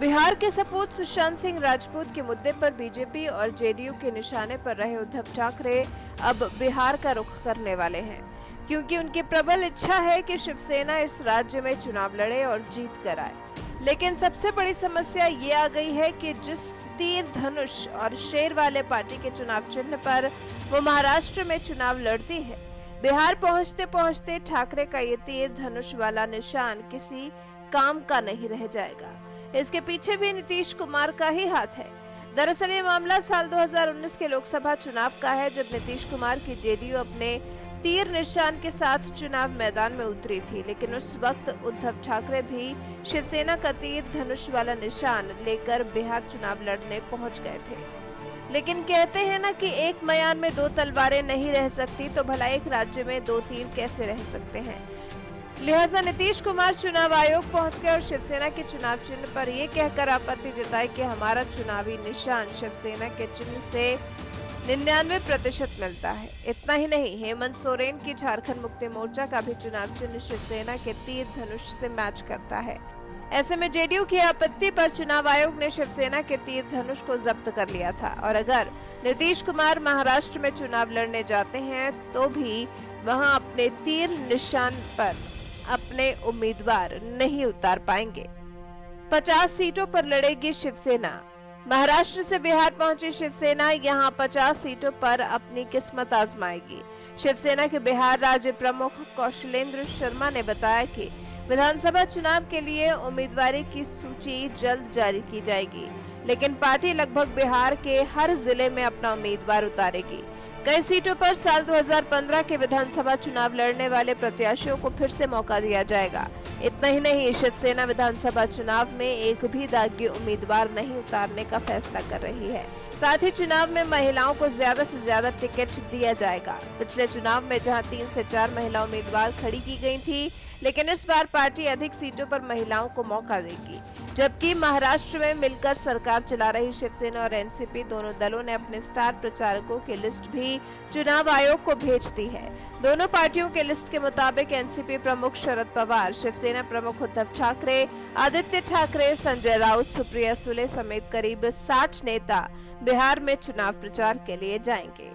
बिहार के सपूत सुशांत सिंह राजपूत के मुद्दे पर बीजेपी और जेडीयू के निशाने पर रहे उद्धव ठाकरे अब बिहार का रुख करने वाले हैं, क्योंकि उनकी प्रबल इच्छा है कि शिवसेना इस राज्य में चुनाव लड़े और जीत कर आए। लेकिन सबसे बड़ी समस्या ये आ गई है कि जिस तीर धनुष और शेर वाले पार्टी के चुनाव चिन्ह पर वो महाराष्ट्र में चुनाव लड़ती है, बिहार पहुंचते पहुंचते ठाकरे का ये तीर धनुष वाला निशान किसी काम का नहीं रह जाएगा। इसके पीछे भी नीतीश कुमार का ही हाथ है। दरअसल ये मामला साल 2019 के लोकसभा चुनाव का है, जब नीतीश कुमार की जेडीयू अपने तीर निशान के साथ चुनाव मैदान में उतरी थी। लेकिन उस वक्त उद्धव ठाकरे भी शिवसेना का तीर धनुष वाला निशान लेकर बिहार चुनाव लड़ने पहुंच गए थे। लेकिन कहते हैं ना कि एक मयान में दो तलवारें नहीं रह सकती, तो भला एक राज्य में दो तीर कैसे रह सकते हैं। लिहाजा नीतीश कुमार चुनाव आयोग पहुंच गए और शिवसेना के चुनाव चिन्ह पर यह कहकर आपत्ति जताई कि हमारा चुनावी निशान शिवसेना के चिन्ह से 99% मिलता है। इतना ही नहीं, हेमंत सोरेन की झारखंड मुक्ति मोर्चा का भी चुनाव चिन्ह शिवसेना के तीर धनुष से मैच करता है। ऐसे में जेडीयू की आपत्ति पर चुनाव आयोग ने शिवसेना के तीर धनुष को जब्त कर लिया था और अगर नीतीश कुमार महाराष्ट्र में चुनाव लड़ने जाते हैं तो भी वहां अपने तीर निशान पर अपने उम्मीदवार नहीं उतार पाएंगे। 50 सीटों पर लड़ेगी शिवसेना। महाराष्ट्र से बिहार पहुंची शिवसेना यहां 50 सीटों पर अपनी किस्मत आजमाएगी। शिवसेना के बिहार राज्य प्रमुख कौशलेंद्र शर्मा ने बताया कि विधानसभा चुनाव के लिए उम्मीदवारी की सूची जल्द जारी की जाएगी, लेकिन पार्टी लगभग बिहार के हर जिले में अपना उम्मीदवार उतारेगी। कई सीटों पर साल 2015 के विधानसभा चुनाव लड़ने वाले प्रत्याशियों को फिर से मौका दिया जाएगा। इतना ही नहीं, शिवसेना विधानसभा चुनाव में एक भी दागी उम्मीदवार नहीं उतारने का फैसला कर रही है। साथ ही चुनाव में महिलाओं को ज्यादा से ज्यादा टिकट दिया जाएगा। पिछले चुनाव में जहां 3 से 4 महिला उम्मीदवार खड़ी की गई थी, लेकिन इस बार पार्टी अधिक सीटों पर महिलाओं को मौका देगी। जबकि महाराष्ट्र में मिलकर सरकार चला रही शिवसेना और एनसीपी दोनों दलों ने अपने स्टार प्रचारकों की लिस्ट भी चुनाव आयोग को भेज दी है। दोनों पार्टियों के लिस्ट के मुताबिक एनसीपी प्रमुख शरद पवार, शिवसेना प्रमुख उद्धव ठाकरे, आदित्य ठाकरे, संजय राउत, सुप्रिया सुले समेत करीब 60 नेता बिहार में चुनाव प्रचार के लिए जाएंगे।